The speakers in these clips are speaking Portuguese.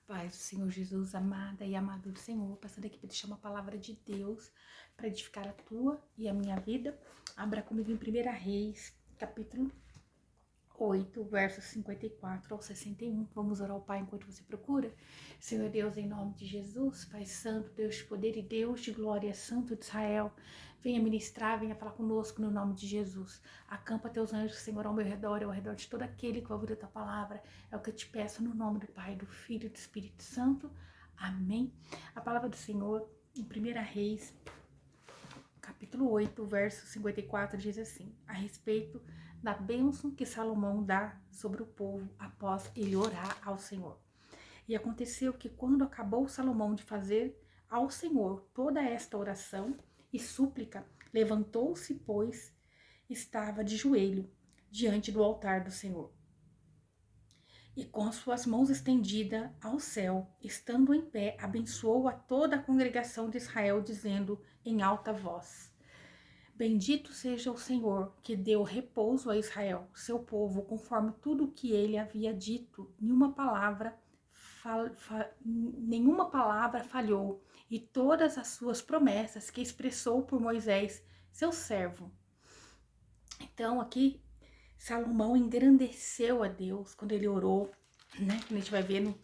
Paz do Senhor Jesus, amada e amado do Senhor, passando aqui para deixar uma palavra de Deus para edificar a tua e a minha vida. Abra comigo em 1 Reis, capítulo 8, versos 54 ao 61. Vamos orar ao Pai enquanto você procura. Senhor Deus, em nome de Jesus, Pai Santo, Deus de poder e Deus de glória, Santo de Israel, venha ministrar, venha falar conosco no nome de Jesus. Acampa teus anjos, Senhor, ao meu redor e ao redor de todo aquele que vai ouvir a tua palavra. É o que eu te peço no nome do Pai, do Filho e do Espírito Santo. Amém. A palavra do Senhor em 1 Reis, capítulo 8, verso 54, diz assim: a respeito da bênção que Salomão dá sobre o povo após ele orar ao Senhor. E aconteceu que quando acabou Salomão de fazer ao Senhor toda esta oração e súplica, levantou-se, pois estava de joelho diante do altar do Senhor. E com suas mãos estendidas ao céu, estando em pé, abençoou a toda a congregação de Israel, dizendo em alta voz: bendito seja o Senhor, que deu repouso a Israel, seu povo, conforme tudo o que ele havia dito. Nenhuma palavra falhou, e todas as suas promessas que expressou por Moisés, seu servo. Então, aqui, Salomão engrandeceu a Deus quando ele orou, né? A gente vai ver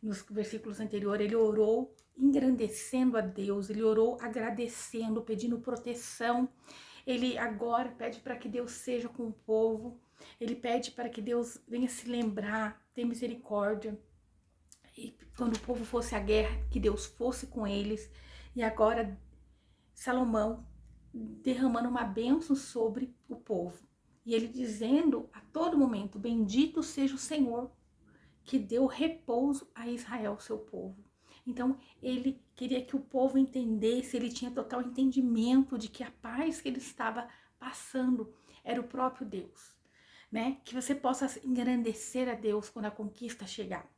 nos versículos anteriores, ele orou engrandecendo a Deus, ele orou agradecendo, pedindo proteção. Ele agora pede para que Deus seja com o povo, ele pede para que Deus venha se lembrar, ter misericórdia. E quando o povo fosse à guerra, que Deus fosse com eles. E agora Salomão derramando uma bênção sobre o povo. E ele dizendo a todo momento: bendito seja o Senhor, que deu repouso a Israel, seu povo. Então, ele queria que o povo entendesse, ele tinha total entendimento de que a paz que ele estava passando era o próprio Deus, né? Que você possa engrandecer a Deus quando a conquista chegar.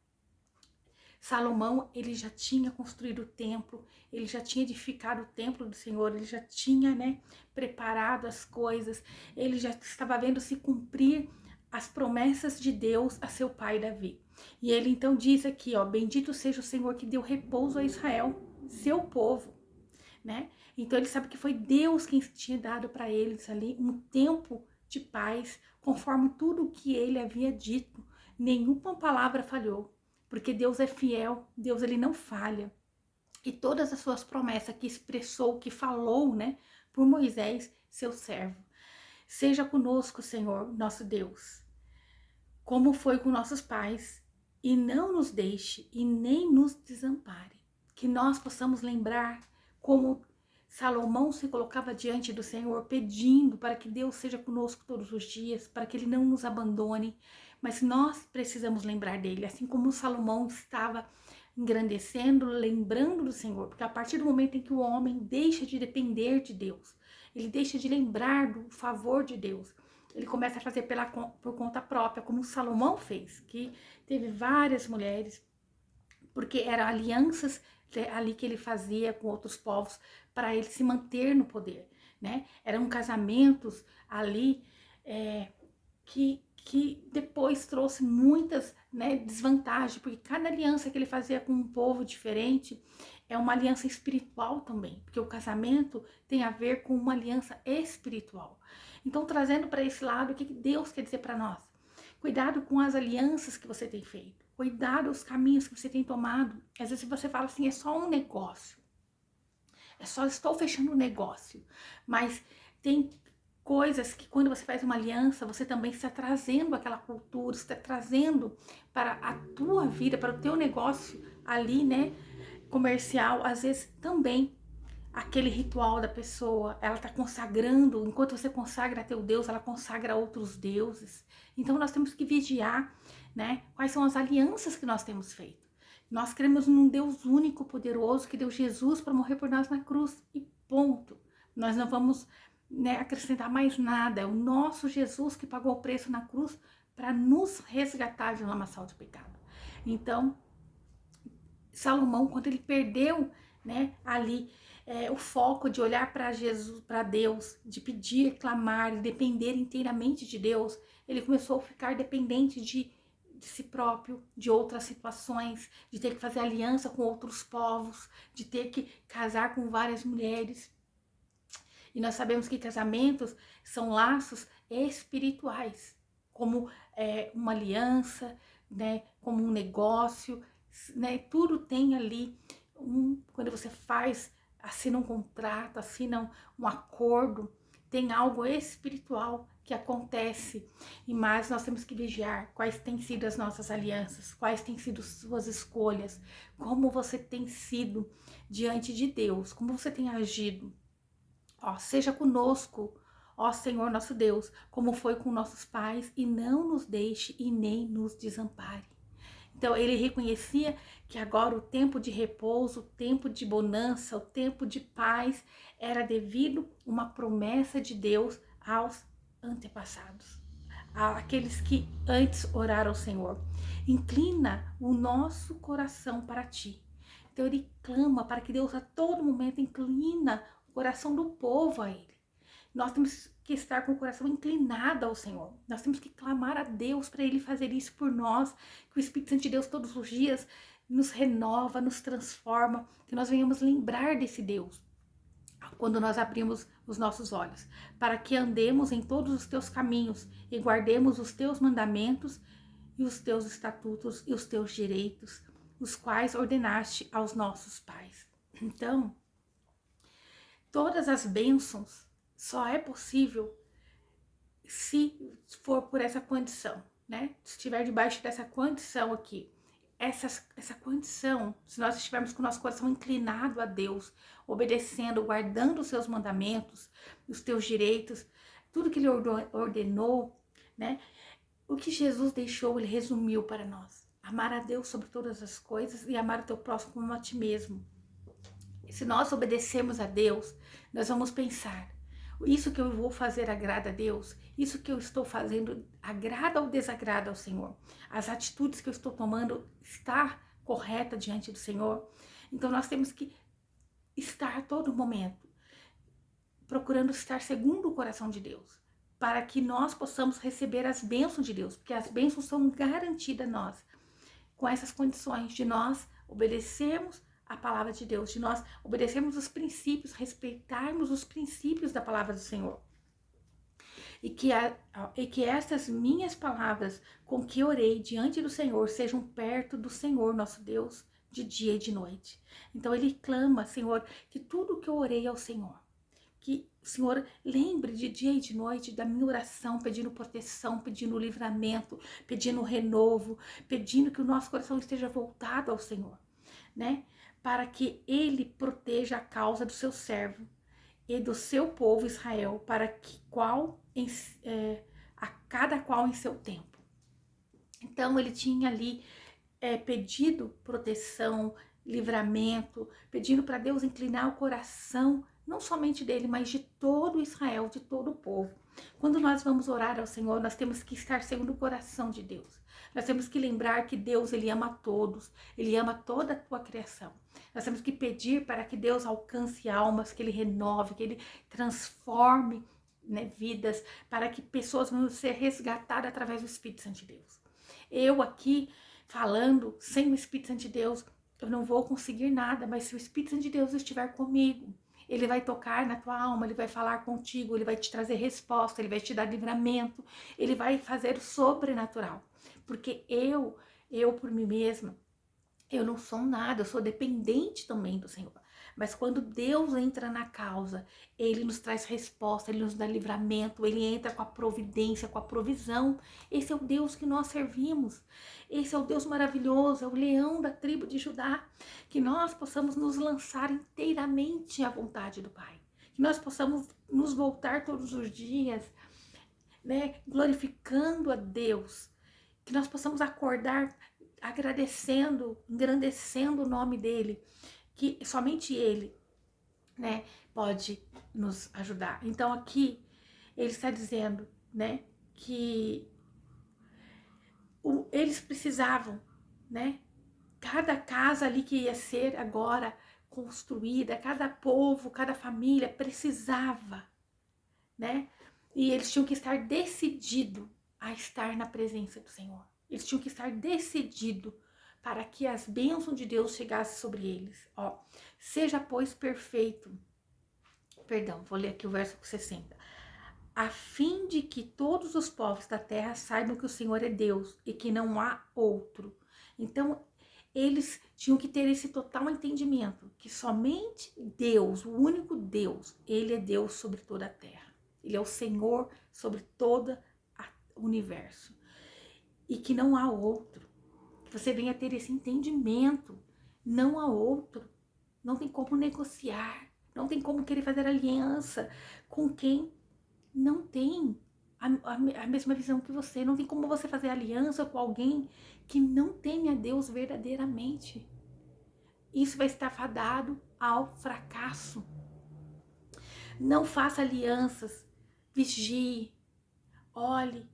Salomão, ele já tinha construído o templo, ele já tinha edificado o templo do Senhor, ele já tinha, né, preparado as coisas, ele já estava vendo se cumprir as promessas de Deus a seu pai Davi. E ele então diz aqui, ó, bendito seja o Senhor que deu repouso a Israel, seu povo, né? Então ele sabe que foi Deus quem tinha dado para eles ali um tempo de paz, conforme tudo o que ele havia dito. Nenhuma palavra falhou, porque Deus é fiel, Deus ele não falha. E todas as suas promessas que expressou, que falou, né, por Moisés, seu servo. Seja conosco, Senhor, nosso Deus, como foi com nossos pais, e não nos deixe e nem nos desampare. Que nós possamos lembrar como Salomão se colocava diante do Senhor, pedindo para que Deus seja conosco todos os dias, para que ele não nos abandone. Mas nós precisamos lembrar dele, assim como Salomão estava engrandecendo, lembrando do Senhor, porque a partir do momento em que o homem deixa de depender de Deus, ele deixa de lembrar do favor de Deus, ele começa a fazer por conta própria, como Salomão fez, que teve várias mulheres, porque eram alianças ali que ele fazia com outros povos para ele se manter no poder, né? Eram casamentos ali que depois trouxe muitas, né, desvantagens, porque cada aliança que ele fazia com um povo diferente é uma aliança espiritual também, porque o casamento tem a ver com uma aliança espiritual. Então, trazendo para esse lado, o que Deus quer dizer para nós? Cuidado com as alianças que você tem feito, cuidado com os caminhos que você tem tomado. Às vezes você fala assim, é só um negócio, é só estou fechando um negócio, mas tem coisas que quando você faz uma aliança, você também está trazendo aquela cultura, está trazendo para a tua vida, para o teu negócio ali, né, comercial, às vezes também aquele ritual da pessoa, ela está consagrando, enquanto você consagra a teu Deus, ela consagra outros deuses. Então nós temos que vigiar, né, quais são as alianças que nós temos feito. Nós cremos num Deus único, poderoso, que deu Jesus para morrer por nós na cruz e ponto. Nós não vamos, né, acrescentar mais nada. É o nosso Jesus que pagou o preço na cruz para nos resgatar de um lamaçal de pecado. Então, Salomão, quando ele perdeu, né, ali o foco de olhar para Jesus, para Deus, de pedir, clamar, de depender inteiramente de Deus, ele começou a ficar dependente de si próprio, de outras situações, de ter que fazer aliança com outros povos, de ter que casar com várias mulheres. E nós sabemos que casamentos são laços espirituais, como uma aliança, né, como um negócio, né, tudo tem ali, quando você assina um contrato, assina um acordo, tem algo espiritual que acontece. E mais nós temos que vigiar quais têm sido as nossas alianças, quais têm sido suas escolhas, como você tem sido diante de Deus, como você tem agido. Ó, seja conosco, ó Senhor nosso Deus, como foi com nossos pais, e não nos deixe e nem nos desampare. Então ele reconhecia que agora o tempo de repouso, o tempo de bonança, o tempo de paz era devido a uma promessa de Deus aos antepassados, àqueles que antes oraram ao Senhor. Inclina o nosso coração para ti. Então ele clama para que Deus a todo momento inclina o coração do povo a ele. Nós temos que estar com o coração inclinado ao Senhor. Nós temos que clamar a Deus para Ele fazer isso por nós. Que o Espírito Santo de Deus todos os dias nos renova, nos transforma. Que nós venhamos lembrar desse Deus quando nós abrimos os nossos olhos. Para que andemos em todos os teus caminhos e guardemos os teus mandamentos e os teus estatutos e os teus direitos, os quais ordenaste aos nossos pais. Então, todas as bênçãos só é possível se for por essa condição, né? Se estiver debaixo dessa condição aqui. Essa condição, se nós estivermos com o nosso coração inclinado a Deus, obedecendo, guardando os seus mandamentos, os teus direitos, tudo que Ele ordenou, né? O que Jesus deixou, Ele resumiu para nós. Amar a Deus sobre todas as coisas e amar o teu próximo como a ti mesmo. E se nós obedecermos a Deus, nós vamos pensar, isso que eu vou fazer agrada a Deus? Isso que eu estou fazendo agrada ou desagrada ao Senhor? As atitudes que eu estou tomando está correta diante do Senhor? Então nós temos que estar a todo momento procurando estar segundo o coração de Deus, para que nós possamos receber as bênçãos de Deus, porque as bênçãos são garantidas a nós, com essas condições de nós obedecermos a palavra de Deus, de nós obedecermos os princípios, respeitarmos os princípios da palavra do Senhor. E que estas minhas palavras com que orei diante do Senhor sejam perto do Senhor nosso Deus de dia e de noite. Então ele clama, Senhor, que tudo que eu orei ao Senhor, que o Senhor lembre de dia e de noite da minha oração, pedindo proteção, pedindo livramento, pedindo renovo, pedindo que o nosso coração esteja voltado ao Senhor, né? Para que Ele proteja a causa do seu servo e do seu povo Israel, para que a cada qual em seu tempo. Então ele tinha ali pedido proteção, livramento, pedindo para Deus inclinar o coração, não somente dele, mas de todo Israel, de todo o povo. Quando nós vamos orar ao Senhor, nós temos que estar segundo o coração de Deus. Nós temos que lembrar que Deus, Ele ama a todos, Ele ama toda a tua criação. Nós temos que pedir para que Deus alcance almas, que Ele renove, que Ele transforme, né, vidas, para que pessoas vão ser resgatadas através do Espírito Santo de Deus. Eu aqui falando sem o Espírito Santo de Deus, eu não vou conseguir nada, mas se o Espírito Santo de Deus estiver comigo, Ele vai tocar na tua alma, Ele vai falar contigo, Ele vai te trazer resposta, Ele vai te dar livramento, Ele vai fazer o sobrenatural. Porque eu por mim mesma, eu não sou nada, eu sou dependente também do Senhor. Mas quando Deus entra na causa, Ele nos traz resposta, Ele nos dá livramento, Ele entra com a providência, com a provisão. Esse é o Deus que nós servimos. Esse é o Deus maravilhoso, é o leão da tribo de Judá. Que nós possamos nos lançar inteiramente à vontade do Pai. Que nós possamos nos voltar todos os dias, né, glorificando a Deus. Que nós possamos acordar agradecendo, engrandecendo o nome dEle. Que somente Ele, né, pode nos ajudar. Então aqui ele está dizendo, né, que eles precisavam, né, cada casa ali que ia ser agora construída, cada povo, cada família precisava, né, e eles tinham que estar decididos a estar na presença do Senhor. Eles tinham que estar decididos para que as bênçãos de Deus chegassem sobre eles. Ó, seja, pois, perfeito. Perdão, vou ler aqui o verso 60. A fim de que todos os povos da terra saibam que o Senhor é Deus e que não há outro. Então, eles tinham que ter esse total entendimento, que somente Deus, o único Deus, Ele é Deus sobre toda a terra. Ele é o Senhor sobre todo o universo. E que não há outro. Que você venha ter esse entendimento. Não há outro. Não tem como negociar. Não tem como querer fazer aliança com quem não tem a mesma visão que você. Não tem como você fazer aliança com alguém que não teme a Deus verdadeiramente. Isso vai estar fadado ao fracasso. Não faça alianças. Vigie. Olhe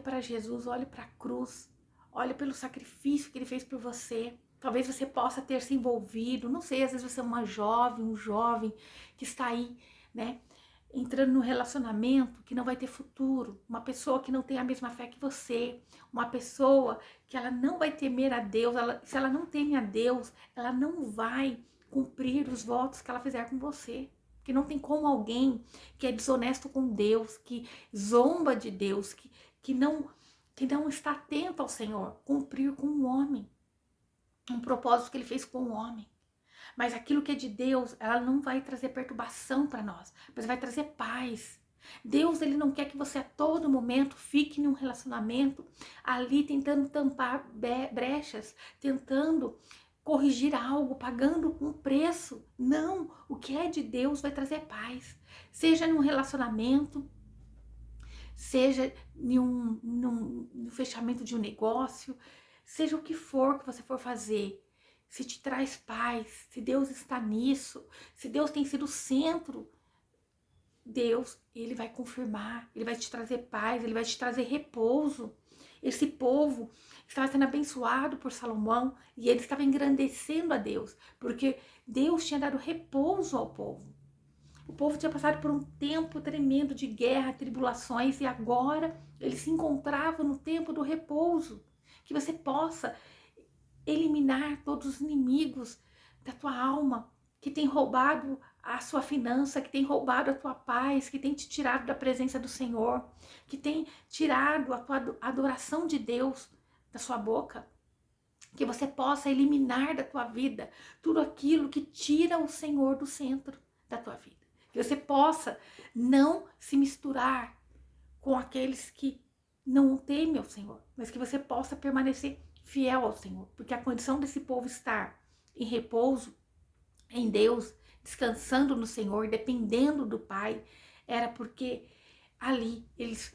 para Jesus, olhe para a cruz. Olhe pelo sacrifício que Ele fez por você. Talvez você possa ter se envolvido. Não sei, às vezes você é uma jovem, um jovem que está aí, né? Entrando num relacionamento que não vai ter futuro, uma pessoa que não tem a mesma fé que você, uma pessoa que ela não vai temer a Deus, se ela não teme a Deus, ela não vai cumprir os votos que ela fizer com você. Porque não tem como alguém que é desonesto com Deus, que zomba de Deus, que não está atento ao Senhor, cumprir com um homem, um propósito que Ele fez com o homem. Mas aquilo que é de Deus, ela não vai trazer perturbação para nós, mas vai trazer paz. Deus, Ele não quer que você a todo momento fique em um relacionamento ali tentando tampar brechas, tentando corrigir algo, pagando um preço. Não, o que é de Deus vai trazer paz. Seja num relacionamento, seja no fechamento de um negócio, seja o que for que você for fazer. Se te traz paz, se Deus está nisso, se Deus tem sido o centro, Deus, Ele vai confirmar, Ele vai te trazer paz, Ele vai te trazer repouso. Esse povo estava sendo abençoado por Salomão e ele estava engrandecendo a Deus, porque Deus tinha dado repouso ao povo. O povo tinha passado por um tempo tremendo de guerra, tribulações, e agora ele se encontrava no tempo do repouso. Que você possa eliminar todos os inimigos da tua alma, que tem roubado a sua finança, que tem roubado a tua paz, que tem te tirado da presença do Senhor, que tem tirado a tua adoração de Deus da sua boca. Que você possa eliminar da tua vida tudo aquilo que tira o Senhor do centro da tua vida. Que você possa não se misturar com aqueles que não temem ao Senhor, mas que você possa permanecer fiel ao Senhor, porque a condição desse povo estar em repouso em Deus, descansando no Senhor, dependendo do Pai, era porque ali eles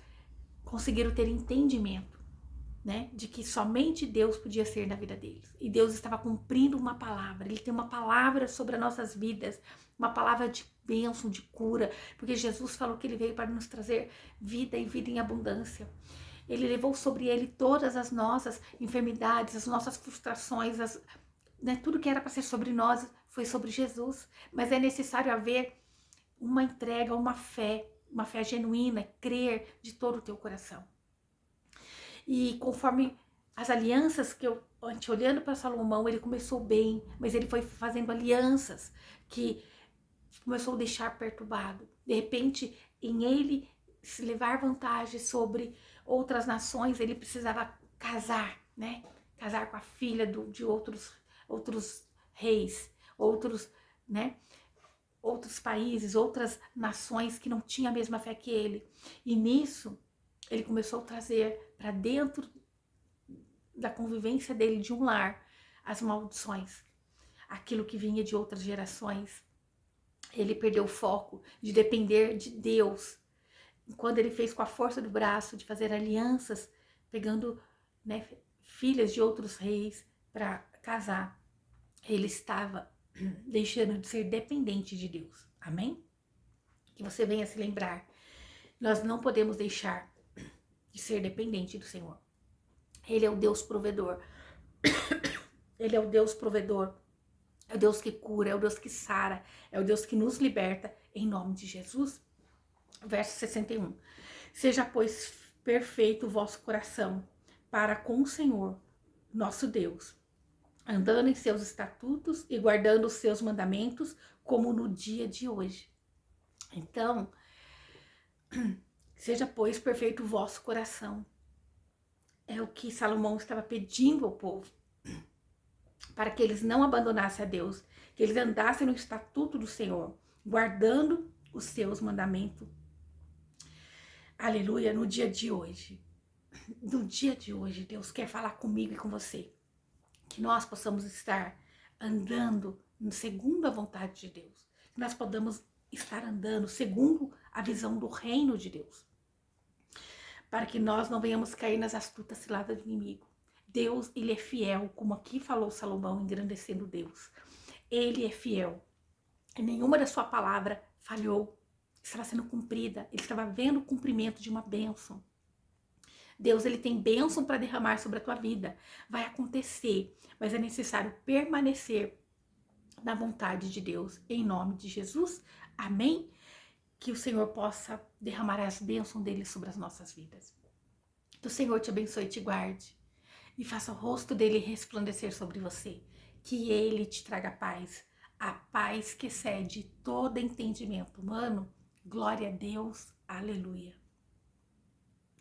conseguiram ter entendimento, né, de que somente Deus podia ser na vida deles. E Deus estava cumprindo uma palavra. Ele tem uma palavra sobre as nossas vidas, uma palavra de bênção, de cura, porque Jesus falou que Ele veio para nos trazer vida e vida em abundância. Ele levou sobre Ele todas as nossas enfermidades, as nossas frustrações, né, tudo que era para ser sobre nós foi sobre Jesus. Mas é necessário haver uma entrega, uma fé genuína, crer de todo o teu coração. E conforme as alianças que eu, olhando para Salomão, ele começou bem, mas ele foi fazendo alianças que começou a deixar perturbado. De repente, em ele se levar vantagem sobre outras nações, ele precisava casar, né? Casar com a filha de outros reis, né? Outros países, outras nações que não tinham a mesma fé que ele. E nisso, ele começou a trazer para dentro da convivência dele, de um lar, as maldições. Aquilo que vinha de outras gerações. Ele perdeu o foco de depender de Deus. Quando ele fez com a força do braço, de fazer alianças, pegando, né, filhas de outros reis para casar, ele estava deixando de ser dependente de Deus. Amém? Que você venha se lembrar. Nós não podemos deixar de ser dependente do Senhor. Ele é o Deus provedor. Ele é o Deus provedor. É o Deus que cura, é o Deus que sara, é o Deus que nos liberta, em nome de Jesus. Verso 61. Seja, pois, perfeito o vosso coração, para com o Senhor, nosso Deus, andando em seus estatutos e guardando os seus mandamentos, como no dia de hoje. Então, seja, pois, perfeito o vosso coração. É o que Salomão estava pedindo ao povo, para que eles não abandonassem a Deus, que eles andassem no estatuto do Senhor, guardando os seus mandamentos. Aleluia, no dia de hoje. No dia de hoje, Deus quer falar comigo e com você. Que nós possamos estar andando segundo a vontade de Deus. Que nós podamos estar andando segundo a visão do reino de Deus. Para que nós não venhamos cair nas astutas ciladas do inimigo. Deus, ele é fiel, como aqui falou Salomão, engrandecendo Deus. Ele é fiel. E nenhuma da sua palavra falhou. Estava sendo cumprida. Ele estava vendo o cumprimento de uma bênção. Deus, ele tem bênção para derramar sobre a tua vida. Vai acontecer, mas é necessário permanecer na vontade de Deus. Em nome de Jesus. Amém? Que o Senhor possa derramar as bênçãos dele sobre as nossas vidas. Que o Senhor te abençoe e te guarde. E faça o rosto dele resplandecer sobre você. Que ele te traga paz. A paz que excede todo entendimento humano. Glória a Deus. Aleluia.